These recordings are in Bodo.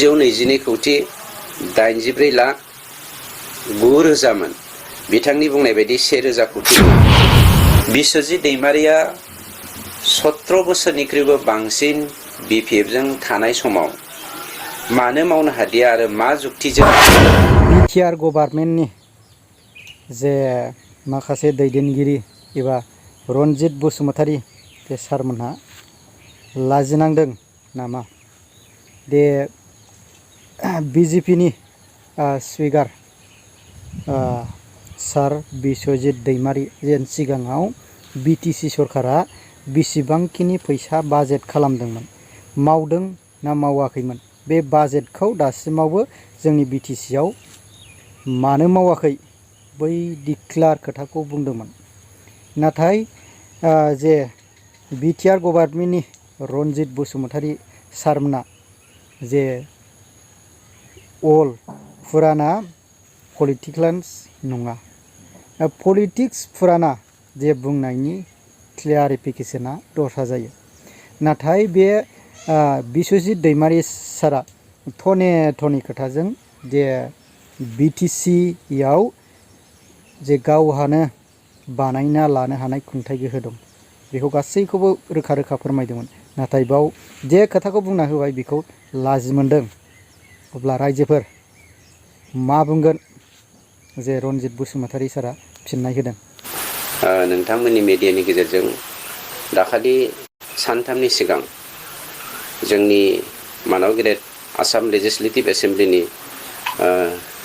122 कौटि 84 लाख 9 रोजामोन बिथांनि बुंनाय बायदि 1 रोजा कौटि बिश्वजित दैमारिया 17 बोसोरनिख्रुइबो बांसिन बिपिएफजों थानाय समाव मानो मावनो हादिया आरो मा जुक्तिजों बिटिआर गभर्नमेन्टनि जे माखासे दैदेनगिरि एबा रनजित बसुमतारी बे सारमोनहा लाजिनांदों नामा दे बिजेपिनि स्पिकार सार बिश्वजित दैमारि जेन सिगाङाव बिटिसि सरकारा बेसेबांखिनि फैसा बाजेट खालामदोंमोन मावदों ना मावाखैमोन बे बाजेटखौ दासिमावबो जोंनि बिटिसिआव मानो मावाखै बै डिक्लेयार खोथाखौ बुंदोंमोन नाथाय जे बिटिआर गभर्नमेन्टनि रनजित बसुमतारी सारमोना जे अल फुराना पलिटिशियान्स नङा पलिटिक्स फुराना जे बुंनायनि क्लियारिफिकेशना दस्रा जायो नाथाय बे बिश्वजित दैमारि सारा थने थनि खोथाजों जे बिटिसिआव जे गावहानो बानायना लानो हानाय खुंथाय गोहो दं बेखौ गासैखौबो रोखा रोखा फोरमायदोंमोन नाथाय बाव जे खोथाखौ बुंना होबाय बेखौ लाजि मोनदों अब्ला रायजोफोर मा बुंगोन जे रनजित बसुमतारी सारा फिननाय होदों नोंथांमोननि मिडियानि गेजेरजों दाखालि सानथामनि सिगां जोंनि मानाव गेदेर आसाम लेजिस्लेटिभ एसेम्ब्लिनि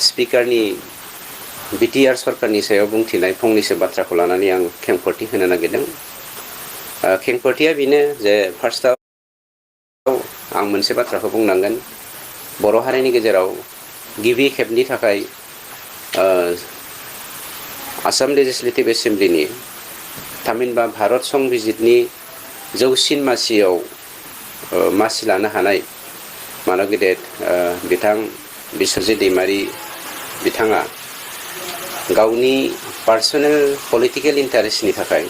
स्पिकारनि बिटिआर सरकारनि सायाव बुंथिनाय फंनैसो बाथ्राखौ लानानै आं खेंफोरथि होनो नागिरदों खेंफोरथिया बेनो जे फार्स्टआव आं मोनसे बाथ्राखौ बुंनांगोन बर' हारिनि गेजेराव गिबि खेबनि थाखाय आसाम लेजिस्लेटिभ एसेम्ब्लिनि थामहिनबा भारत संबिजितनि जौसिन मासियाव मासि लानो हानाय मानाव गेदेर बिथां बिश्वजित दैमारि बिथाङा गावनि पार्सनेल पलिटिकेल इन्टारेस्टनि थाखाय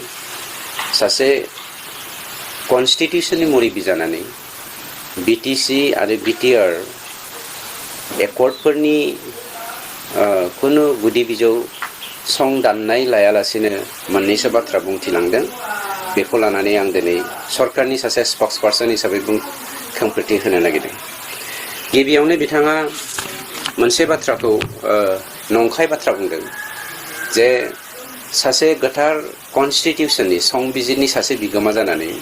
सासे कन्स्टिटिउसननि मुरिबि जानानै बिटिसि आरो बिटिआर एकर्डफोरनि खुनु गुदि बिजौ सं दाननाय लायालासेनो मोननैसो बाथ्रा बुंथिलांदों बेखौ लानानै आं दिनै सरकारनि सासे स्पक्स पार्सन हिसाबै खेंफोरथि होनो नागिरदों गिबियावनो बिथाङा मोनसे बाथ्राखौ नंखाय बाथ्रा बुंदों जे सासे गोथार कन्स्टिटिउसननि संबिजिरनि सासे बिगोमा जानानै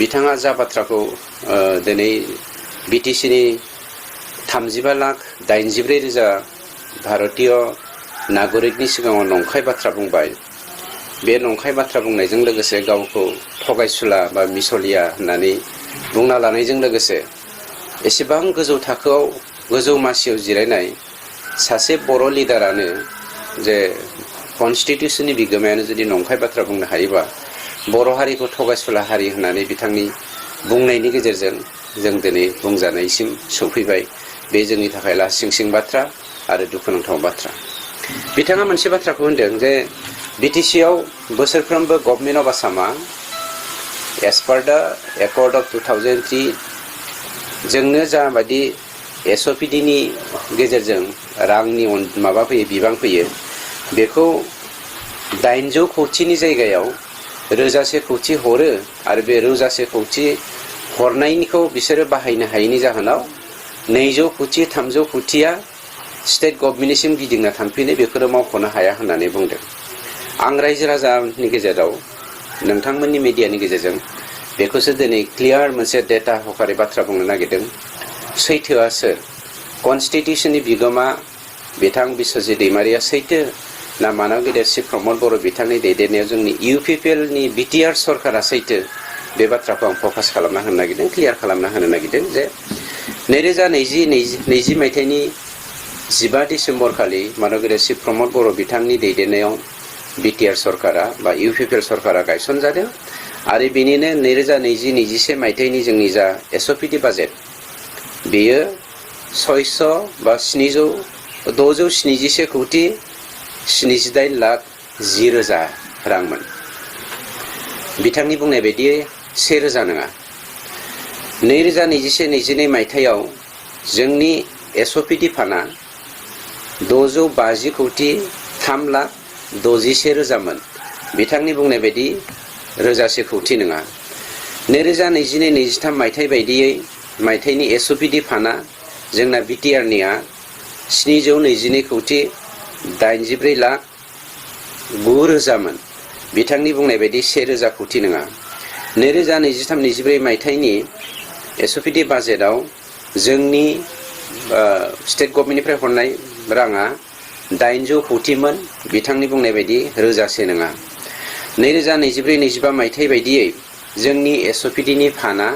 बिथाङा जा बाथ्राखौ दिनै बिटिसिनि 35,84,000 भारतीय नागरिकनि सिगाङाव नंखाय बाथ्रा बुंबाय बे नंखाय बाथ्रा बुंनायजों लोगोसे गावखौ थगायसुला बा मिसलिया होननानै बुंना लानायजों लोगोसे एसेबां गोजौ थाखोआव गोजौ मासियाव जिरायनाय सासे बर' लिडारानो जे कन्स्टिटिउसननि बिगोमायानो जुदि नंखाय बाथ्रा बुंनो हायोबा बर' हारिखौ थगायसुला हारि होननानै बिथांनि बुंनायनि गेजेरजों जों दिनै बुंजानायसिम सौफैबाय बे जोंनि थाखाय लासिंसिं बाथ्रा आरो दुखुनांथाव बाथ्रा बिथाङा मोनसे बाथ्राखौ होनदों जे बिटिसिआव बोसोरफ्रोमबो गभर्नमेन्ट अफ आसामा एस पार दा एकर्ड अफ 2003 जोंनो जाबायदि एसअपिडिनि गेजेरजों रांनि माबा फैयो बिबां फैयो बेखौ 800 कौटिनि जायगायाव 1000 कौटि हरो आरो बे 1000 कौटि हरनायनिखौ बिसोरो बाहायनो हायैनि जाहोनाव 200 कौटि 300 कौटिया स्टेट गभर्नमेन्टनिसिम गिदिंना थांफिनो बेखौनो मावख'नो हाया होननानै बुंदों आं रायजो राजानि गेजेराव नोंथांमोननि मिडियानि गेजेरजों बेखौसो दिनै क्लियार मोनसे डेटा हकारि बाथ्रा बुंनो नागिरदों सैथोआ सोर कन्स्टिटिउसननि बिगोमा बिथां बिश्वजित दैमारिया सैथो ना मानाव गेदेर श्री प्रमद बर' बिथांनि दैदेननायाव जोंनि इउपिपिएलनि बिटिआर सरकारा सैथो बे बाथ्राखौ आं फकास खालामना होनो नागिरदों क्लियार खालामना होनो नागिरदों जे 2020 मायथाइनि 15 डिसेम्बर खालि मानाव गेदेर श्री प्रमद बर' बिथांनि दैदेननायाव बिटिआर सरकारा बा इउपिपिएल सरकारा गायसनजादों आरो बेनिनो 2020-21 मायथाइनि जोंनि जा एसअपिडि बाजेट बेयो 600 बा 671 कौटि 78 लाख 10 रोजा रांमोन बिथांनि बुंनाय बायदि 1 रोजा नङा 2021-22 मायथाइयाव जोंनि एसअपिडि फान्डआ 650 कौटि 3,61,000 बिथांनि बुंनाय बायदि रोजासे कौटि नङा। 2022-23 मायथाइ बायदियै मायथाइनि एसअपिडि फान्डआ जोंना बिटिआरनिया 722 कौटि 84,09,000 बिथांनि बुंनाय बायदि 1,000 कौटि नङा। 2023-24 मायथाइनि एसअपिडि बाजेटआव जोंनि स्टेट गभर्नमेन्टनिफ्राय हरनाय राङा 800 कौटिमोन बिथांनि बुंनाय बायदि रोजासे नङा। 2024-25 मायथाइ बायदियै जोंनि एसअपिडिनि फान्डआ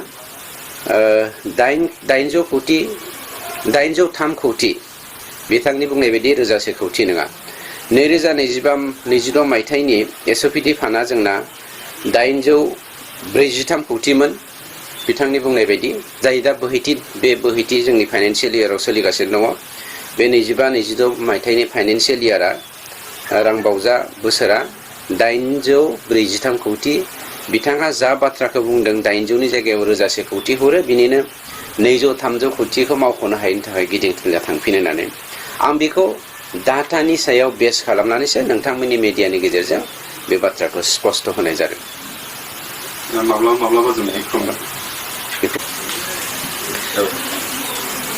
803 कौटि बिथांनि बुंनाय बायदि रोजासे कौटि नङा। 2025-26 मायथाइनि एसअपिडि फान्डआ जोंना 843 कौटिमोन बिथांनि बुंनाय बायदि, जाय दा बे बोहैथि जोंनि फाइनान्सियेल इयाराव सोलिगासिनो दङ। बे 25-26 मायथाइनि फाइनान्सियेल इयारा रांबावजा बोसोरा 843 कौटि। बिथाङा जा बाथ्राखौ बुंदों 800नि जायगायाव रोजासे कौटि हरो, बिनिनो 200-300 कौटिखौ मावख'नो हायिनि थाखाय गिदिंथिंना थांफिनो होननानै आं बेखौ डाटानि सायाव बेस खालामनानैसो नोंथांमोननि मिडियानि गेजेरजों बे बाथ्राखौ स्पष्ट होनाय जादों। माब्लाबा जों बुंफ्रांगोन।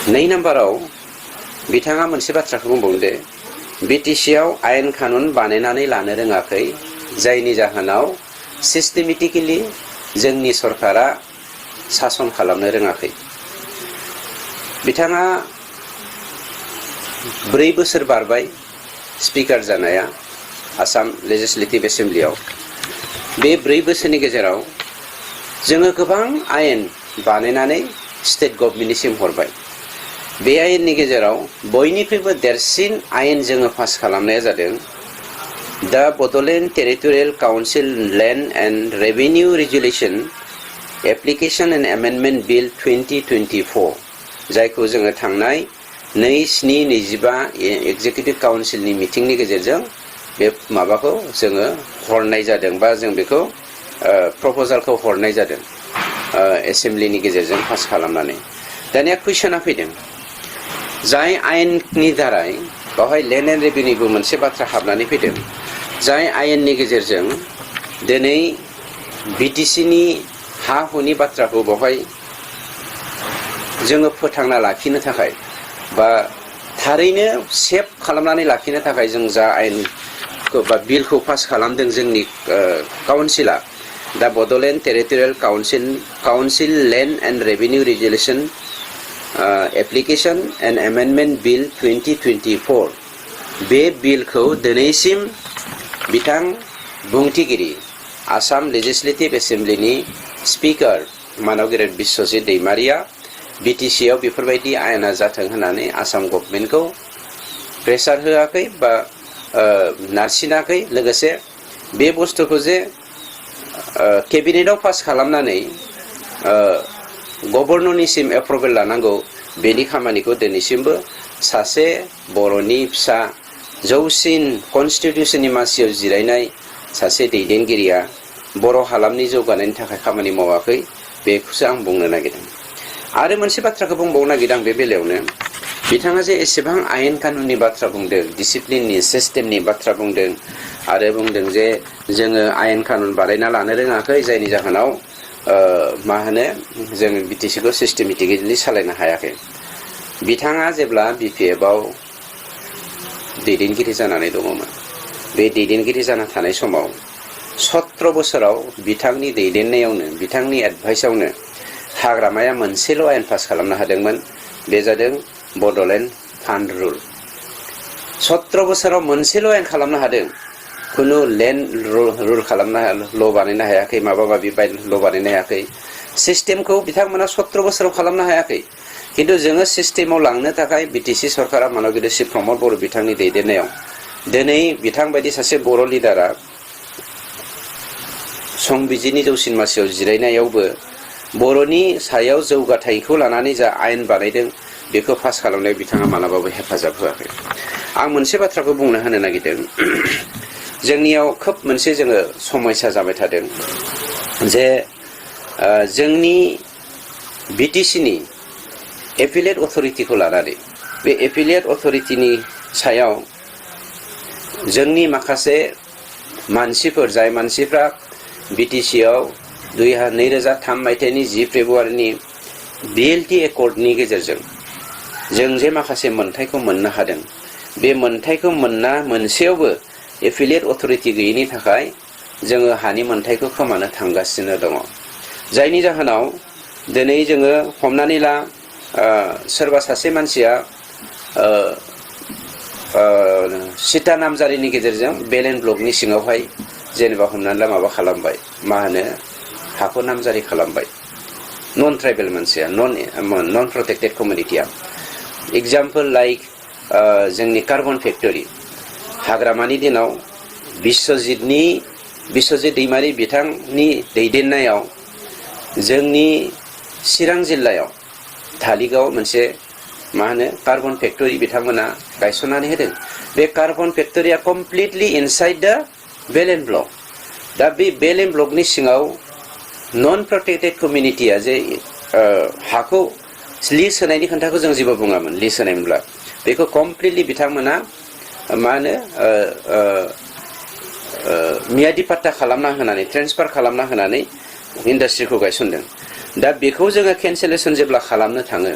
2 नाम्बाराव बिथाङा मोनसे बाथ्राखौ बुंबावदों, बिटिसिआव आयेन कानुन बानायनानै लानो रोङाखै, जायनि जाहोनाव सिस्टेमेटिकेलि जोंनि सरकारा सासन खालामनो रोङाखै। बिथाङा 4 बोसोर बारबाय स्पिकार जानाया आसाम लेजिस्लेटिभ एसेम्ब्लियाव। बे 4 बोसोरनि गेजेराव जोङो गोबां आयेन बानायनानै स्टेट गभर्नमेन्टनिसिम हरबाय। बे आयेननि गेजेराव बयनिख्रुइबो देरसिन आयेन जोङो पास खालामनाया जादों दा Bodoland territorial council land and revenue regulation application and amendment bill 2024, जायखौ जोङो थांनाय 2/7/25 एक्जिकिउटिभ काउन्सिलनि मिटिंनि गेजेरजों बे माबाखौ जोङो हरनाय जादों, बा जों बेखौ प्रप'जालखौ हरनाय जादों एसेम्ब्लिनि गेजेरजों पास खालामनानै। दानिया कुइसना फैदों, जाय आयेननि दारै बेवहाय लेन्ड एन्ड रेभिनिउबो मोनसे बाथ्रा हाबनानै फैदों, जाय आयेननि गेजेरजों दिनै बिटिसिनि हा हुनि बाथ्राखौ बेवहाय जोङो फोथांना लाखिनो थाखाय बा थारैनो सेफ खालामनानै लाखिनो थाखाय जों जा आयेनखौ बा बिलखौ पास खालामदों जोंनि काउन्सिला, दा Bodoland territorial council land and revenue regulation application and amendment bill 2024, बे बिलखौ दिनैसिम बिथां बुंथिगिरि आसाम लेजिस्लेटिभ एसेम्ब्लिनि स्पिकार मानव गेरेट बिश्वजित दैमारिया बिटिसिआव बेफोरबायदि आयेना जाथों होननानै आसाम गभर्नमेन्टखौ प्रेसार होआखै बा नारसिनाखै। लोगोसे बे बुस्थुखौ जे केबिनेटआव पास खालामनानै गभर्नरनिसिम एप्रुभेल लानांगौ, बेनि खामानिखौ दिनैसिमबो सासे बर'नि फिसा जौसिन कनस्टिटिउसननि मासियाव जिरायनाय सासे दैदेनगिरिया बर' हालामनि जौगानायनि थाखाय खामानि मावाखै, बेखौसो आं बुंनो नागिरदों। आरो मोनसे बाथ्राखौ बुंबावनो नागिरदों आं बे बेलायावनो, बिथाङा जे एसेबां आयेन कानुननि बाथ्रा बुंदों, डिसिप्लिननि सिस्टेमनि बाथ्रा बुंदों, आरो बुंदों जे जोङो आयेन कानुन बानायना लानो रोङाखै, जायनि जाहोनाव जों बिटिसिखौ सिस्टेमेटिकेलि सालायनो हायाखै। बिथाङा जेब्ला बिपिएफआव दैदेनगिरि जानानै दङमोन, बे दैदेनगिरि जाना थानाय समाव 17 बोसोराव बिथांनि दैदेननायावनो, बिथांनि एडभाइसआवनो हाग्रामाया मोनसेल' आयेन पास खालामनो हादोंमोन, बे जादों बड'लेण्ड फान्ड रुल। 17 बोसोराव मोनसेल' आयेन खालामनो हादों, खुनु लेन्ड रुल खालामनो ल' बानायनो हायाखै, माबा माबि ल' बानायनो हायाखै। सिस्टेमखौ बिथांमोना 17 बोसोराव खालामनो हायाखै, खिन्थु जोङो सिस्टेमाव लांनो थाखाय बिटिसि सरकारा मानव गेदेर श्री प्रमद बर' बिथांनि दैदेननायाव दिनै बिथांबायदि सासे बर' लिडारा संबिजिरनि जौसिन मासियाव जिरायनायावबो बर'नि सायाव जौगाथायखौ लानानै जा आयेन बानायदों बेखौ पास खालामनायाव बिथाङा मालाबाबो हेफाजाब होआखै। आं मोनसे बाथ्राखौ बुंनो होनो नागिरदों, जोंनियाव खोब मोनसे समस्या जाबाय थादों जे जोंनि बिटिसिनि एपिलेट अथरिटिखौ लानानै बे एपिलेट अथरिटिनि सायाव जोंनि माखासे मानसिफोर जाय मानसिफ्रा बिटिसिआव 2003 मायथाइनि 10 फेब्रुवारिनि बिएलटि एकर्डनि गेजेरजों जों जे माखासे मोनथायखौ मोननो हादों बे मोनथायखौ मोनसेयावबो एफिलिएट अथरिटि गैयैनि थाखाय जोङो हानि मोनथायखौ खोमानो थांगासिनो दङ जायनि जाहोनाव दिनै जोङो हमनानै ला सोरबा सासे मानसिया सिटा नामजारिनि गेजेरजों बेलेन ब्लकनि सिङावहाय जेनेबा हमनानै ला माबा खालामबाय मा होनो हाखौ नामजारि खालामबाय नन ट्राइबेल मानसिया नन प्रोटेक्टेड कमिउनिटिया एग्जाम्पल लाइक जोंनि कार्बन फेक्टरि हाग्रामानि दिनाव बिश्वजित दैमारि बिथांनि दैदेननायाव जोंनि चिरां जिल्लायाव धालिगाव मोनसे मा होनो कार्बन फेक्टरि बिथांमोना गायसननानै होदों बे कार्बन फेक्टरिया कमप्लिटलि इनसाइड द बेलेन ब्लक दा बे बेलेन ब्लकनि सिङाव नन प्रोटेक्टेड कमिउनिटिया जे हाखौ लिज होनायनि खोथाखौ जों जेबो बुङामोन लिज होनायमोनब्ला बेखौ कमप्लिटलि बिथांमोना मा होनो मियादि पाट्टा खालामना होनानै ट्रेन्सफार खालामना होनानै इन्डास्ट्रिखौ गायसनदों दा बेखौ जोङो केन्सेलेसन जेब्ला खालामनो थाङो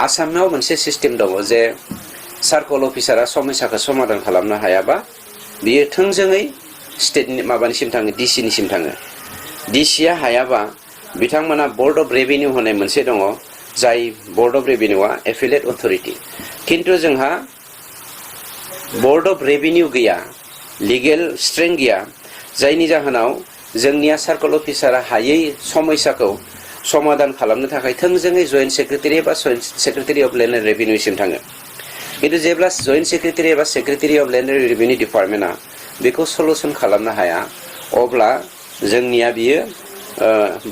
आसामाव मोनसे सिस्टेम दङ जे सार्कल अफिसारा समस्याखौ समाधान खालामनो हायाबा बियो थोंजोङै स्टेटनि माबानिसिम थाङो डिसिनिसिम थाङो डिसिया हायाबा बिथांमोना बर्ड अफ रेभिनिउ होनाय मोनसे दङ जाय बर्ड अफ रेभिनिउआ एफिलिएट अथरिटि किन्तु जोंहा बर्ड अफ रेभिनिउ गैया लिगेल स्ट्रेंथ गैया जायनि जाहोनाव जोंनिया सार्कल अफिसारा हायै समस्याखौ समाधान खालामनो थाखाय थोंजोङै जइन्ट सेक्रेटारि एबा सेक्रेटारि अफ लेन्ड एन्ड रेभिनिउसिम थाङो किन्तु जेब्ला जइन्ट सेक्रेटारि एबा secretary of land and revenue डिपार्टमेन्टआ बेखौ सल्युसन खालामनो हाया अब्ला जोंनिया बियो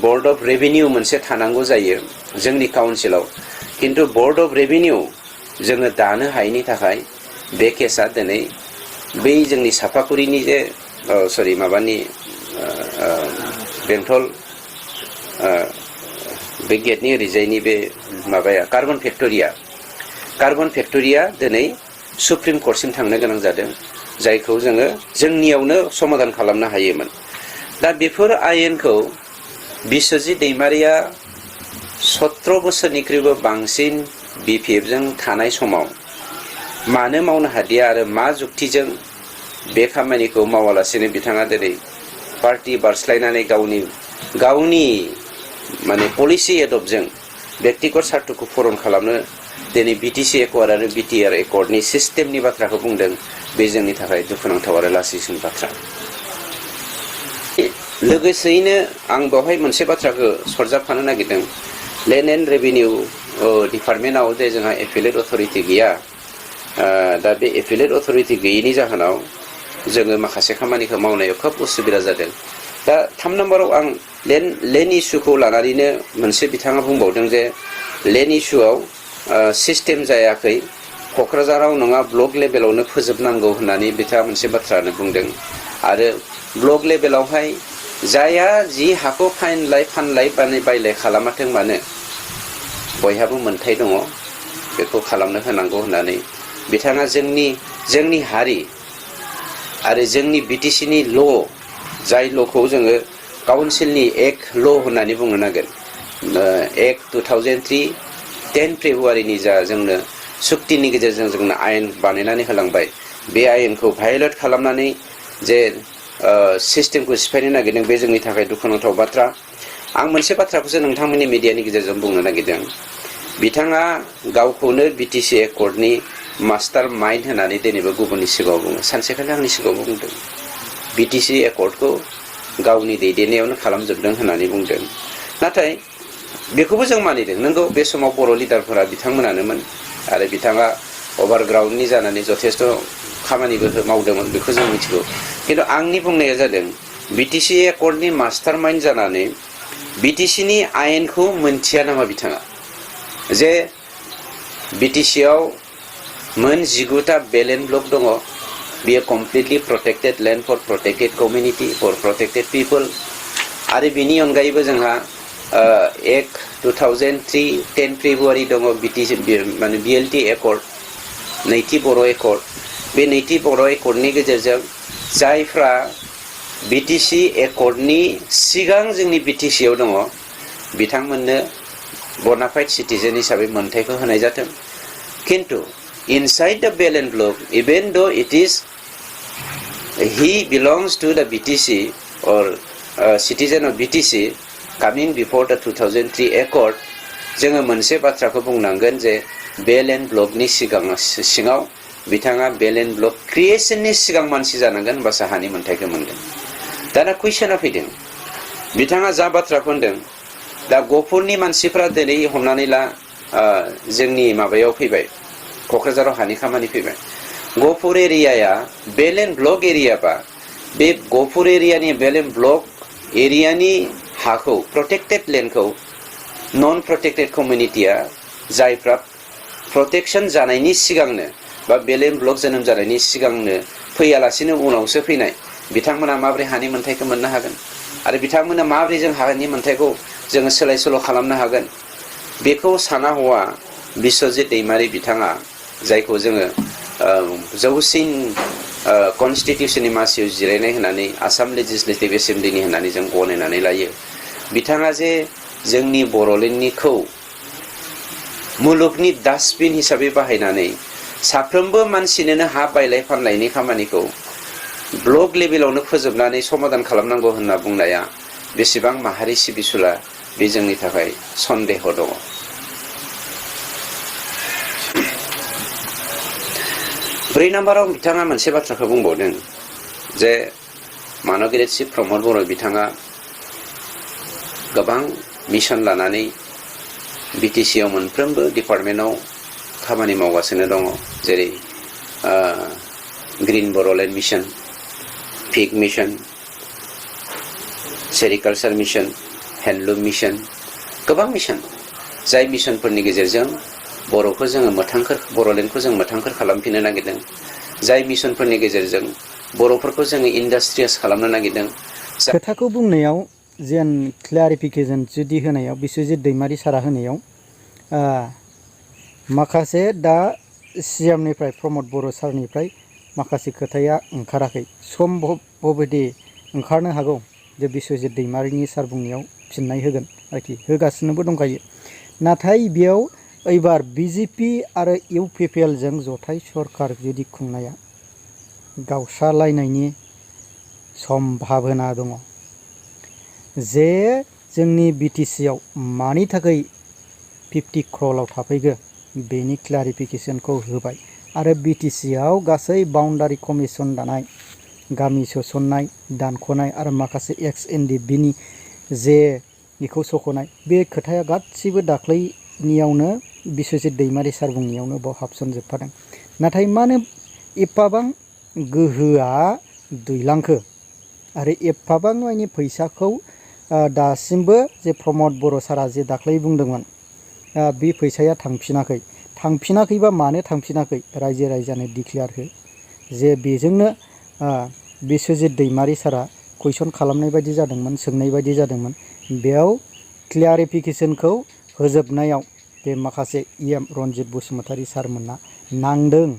बर्ड अफ रेभिनिउ मोनसे थानांगौ जायो जोंनि काउन्सिलाव किन्तु बर्ड अफ रेभिनिउ जोङो दानो हायैनि थाखाय बे केसा दिनै बै जोंनि सापागुरिनि जे सरि माबानि बेंटल बे गेटनि ओरैजायनि बे माबाया कार्बन फेक्टरिया दिनै सुप्रिम कर्टसिम थांनो गोनां जादों जायखौ जोङो जोंनियावनो समाधान खालामनो हायोमोन दा बेफोर आयेनखौ बिश्वजित दैमारिया 17 बोसोरनिख्रुइबो बांसिन बिपिएफजों थानाय समाव मानो मावनो हादिया आरो मा जुक्तिजों बे खामानिखौ मावालासेनो बिथाङा दिनै पार्टी बारस्लायनानै गावनि माने पलिसि एडप्टजों व्यक्तिगत सार्थखौ पूरन खालामनो दिनै बिटिसि एकर्ड आरो बिटिआर एकर्डनि सिस्टेमनि बाथ्राखौ बुंदों बे जोंनि थाखाय दुखुनांथाव आरो लासिंसिन बाथ्रा लोगोसेयैनो आं बेवहाय मोनसे बाथ्राखौ सरजाबफानो नागिरदों लेन्ड एन्ड रेभिनिउ डिपार्टमेन्टआव जे जोंहा एफिलिएट अथरिटि गैया दा बे एफिलिएट अथरिटि गैयैनि जाहोनाव जोङो माखासे खामानिखौ मावनायाव खोब उसुबिदा जादों दा 3 नम्बराव आं लेन्ड इस्युखौ लानानैनो मोनसे बिथाङा बुंबावदों जे लेन्ड इस्युआव सिस्टेम जायाखै क'क्राझाराव नङा ब्लक लेभेलावनो फोजोबनांगौ होननानै बिथाङा मोनसे बाथ्रानो बुंदों आरो ब्लक लेभेलावहाय जाया जि हाखौ फानलाय बायलाय खालामाथों मानो बयहाबो मोन्थाय दङ बेखौ खालामनो होनांगौ होननानै बिथाङा जोंनि हारि आरो जोंनि बिटिसिनि ल' जाय ल'खौ जोङो काउन्सिलनि एक्ट ल' होननानै बुंनो नांगोन एक्ट 2003 10 फेब्रुवारिनि जा जोंनो सुक्तिनि गेजेरजों जोंनो आयेन बानायनानै होलांबाय बे आयेनखौ भायलेट खालामनानै जे सिस्टेमखौ सिफायनो नागिरदों बे जोंनि थाखाय दुखुनांथाव बाथ्रा आं मोनसे बाथ्राखौसो नोंथांमोननि मिडियानि गेजेरजों बुंनो नागिरदों बिथाङा गावखौनो बिटिसि एकर्डनि मास्टार माइन्ड होननानै दिनैबो गुबुननि सिगाङाव बुङो सानसेखालि आंनि सिगाङाव बुंदों बिटिसि एकर्डखौ गावनि दैदेननायावनो खालामजोबदों होननानै बुंदों नाथाय बेखौबो जों मानिदों नंगौ बे समाव बर' लिडारफोरा बिथांमोनानोमोन आरो बिथाङा अभारग्राउन्डनि जानानै जथेस्थ' खामानिबो मावदोंमोन बेखौ जों मिथिगौ किन्तु आंनि बुंनाया जादों बिटिसि एकर्डनि मास्टार माइन्ड जानानै बिटिसिनि आयेनखौ मोनथिया नामा बिथाङा जे बिटिसिआव मोन 19टा बेलेन ब्लक दङ बेयो completely protected land for protected community for protected people आरो बिनि अनगायैबो जोंहा एक 2003 10 फेब्रुवारि दङ बिटिसि माने बिएलटि एकर्ड नैथि बर' एकर्ड बे नैथि बर' एकर्डनि गेजेरजों जायफ्रा बिटिसि एकर्डनि सिगां जोंनि बिटिसिआव दङ बिथांमोननो बनाफाइड सिटिजेन हिसाबै मोनथायखौ होनाय जादों किन्तु inside the Belen block even though it is he belongs to the BTC or citizen of BTC coming before the 2003 accord जोङो मोनसे बाथ्राखौ बुंनांगोन जे बेलेन ब्लकनि सिङाव बिथाङा बेलेन ब्लक क्रिएशननि सिगां मानसि जानांगोन होनबासो हानि मोनथायखौ मोनगोन दाना कुइसना फैदों बिथाङा जा बाथ्राखौ होनदों दा गफुरनि मानसिफ्रा दिनै हमनानै ला जोंनि माबायाव फैबाय क'क्राझाराव हानि खामानि फैबाय गफुर एरियाया बेलेन ब्लक एरियाबा बे गफुर एरियानि बेलेन ब्लक एरियानि हाखौ प्रोटेक्टेड लेन्डखौ नन प्रोटेक्टेड कमिउनिटिया जायफ्रा प्रोटेक्शन जानायनि सिगांनो बा बेलेन ब्लक जोनोम जानायनि सिगांनो फैयालासिनो उनावसो फैनाय बिथांमोना माबोरै हानि मोनथायखौ मोननो हागोन आरो बिथांमोना माबोरै जों हानि मोनथायखौ जोङो सोलाय सोल' खालामनो हागोन बेखौ साना हौवा बिश्वजित दैमारि बिथाङा जायखौ जोङो जौसिन कनस्टिटिउसननि मासियाव जिरायनाय होननानै आसाम लेजिस्लेटिभ एसेम्ब्लिनि होननानै जों गनायनानै लायो बिथाङा जे जोंनि बर'लेण्डनिखौ मुलुगनि डास्टबिन हिसाबै बाहायनानै साफ्रोमबो मानसिनोनो हा बायलाय फानलायनि खामानिखौ ब्लक लेभेलावनो फोजोबनानै समाधान खालामनांगौ होनना बुंनाया बेसेबां माहारि सिबिसुला बे जोंनि थाखाय सन्देह दङ 4 नाम्बाराव बिथाङा मोनसे बाथ्राखौ बुंबावदों जे मानगिरित श्री प्रमद बर' बिथाङा गोबां मिशन लानानै बिटिसिआव मोनफ्रोमबो डिपार्टमेन्टआव खामानि मावगासिनो दङ जेरै green Bodoland mission pig mission sericulture mission handloom mission गोबां मिशन जाय मिशनफोरनि गेजेरजों बर'खौ जोङो बर'लेण्डखौ जों मोथांखोर खालामफिननो नागिरदों जाय मिशनफोरनि गेजेरजों बर'फोरखौ जोङो इन्डास्ट्रियास खालामनो नागिरदों खोथाखौ बुंनायाव जेन क्लारिफिकेसन जुदि होनायाव बिश्वजित दैमारि सारा होनायाव माखासे दा सिएमनिफ्राय प्रमद बर' सारनिफ्राय माखासे खोथाया ओंखाराखै सम्भबदि ओंखारनो हागौ जे बिश्वजित दैमारिनि सार बुंनायाव फिननाय होगोन आरोखि होगासिनोबो दंखायो नाथाय बेयाव एबार बिजेपि आरो इउपिपिएल जों जथाय सरकार जुदि खुंनाया गावस्रालायनायनि सम्भाबना दङ जे जोंनि बिटिसिआव मानि थाखाय 50 क्र'लाव थाफैगो बेनि क्लारिफिकेसनखौ होबाय आरो बिटिसिआव गासै बाउन्डारि कमिसन दानाय गामि सोसननाय दानख'नाय आरो माखासे एक्स एनडिबिनि जे बेखौ सख'नाय बे खोथाया गासिबो दाख्लैनियावनो बिश्वजित दैमारि सार बुंनायावनो बाव हाबसनजोबफादों नाथाय मानो एफाबां गोहोआ दैलांखो आरो एफाबां माने फैसाखौ दासिमबो जे प्रमद बर' सारा जे दाख्लै बुंदोंमोन बे फैसाया थांफिनाखैबा मानो थांफिनाखै रायजो राजानो डिक्लेयार हो जे बेजोंनो बिश्वजित दैमारि सारा कुइसन खालामनाय बायदि जादोंमोन सोंनाय बायदि जादोंमोन बेयाव क्लियारिफिकेसनखौ होजोबनायाव बे माखासे इएम रनजित बसुमतारी सारमोनना नांदों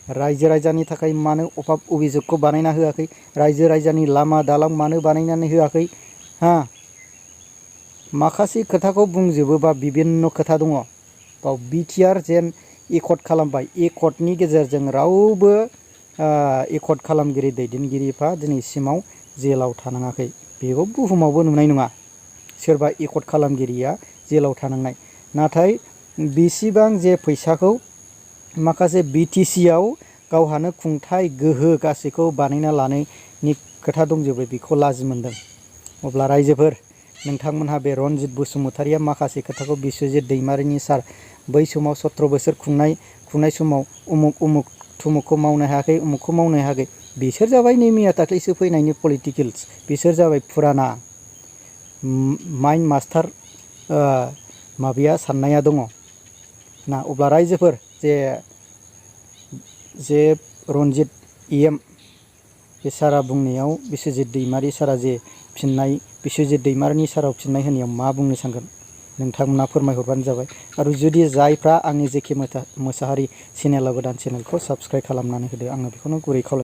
रायजो राजानि थाखाय मानो अभाब अभिजोगखौ बानायना होआखै रायजो राजानि लामा दालां मानो बानायनानै होआखै माखासे खोथाखौ बुंजोबोबा बिभिन्न खोथा दङ बाव बिटिआर जेन एकर्ड खालामबाय एकर्डनि गेजेरजों रावबो एकर्ड खालामगिरि दैदेनगिरिफ्रा दिनैसिमाव जेलाव थानाङाखै बेखौ बुहुमावबो नुनाय नङा सोरबा एकर्ड खालामगिरिया जेलाव थानांनाय नाथाय बेसेबां जे फैसाखौ माखासे बिटिसिआव गावहानो खुंथाय गोहो गासैखौ बानायना लानायनि खोथा दंजोबो बेखौ लाजि मोनदों अब्ला रायजोफोर नोंथांमोनहा बे रनजित बसुमतारीया माखासे खोथाखौ बिश्वजित दैमारिनि सार बै समाव 17 बोसोर खुंनाय समाव उमुक थुमुकखौ मावनो हायाखै उमुकखौ मावनो हायाखै बिसोर जाबाय नै मैया दाख्लैसो फैनायनि पलिटिकेल्स बिसोर जाबाय फुराना माइन्ड मास्टार माबाया साननाया दङ ना अब्ला रायजोफोर जे रनजित इएम बे सारा बुंनायाव बिश्वजित दैमारि सारा जे फिननाय बिश्वजित दैमारिनि साराव फिननाय होनायाव मा बुंनो सानगोन नोंथांमोना फोरमायहरबानो जाबाय। आरो जुदि जायफ्रा आंनि जेके मोसाहारि चेनेलाव गोदान चेनेलखौ साबस्क्राइब खालामनानै होदो आङो बेखौनो गुरै खावलाय।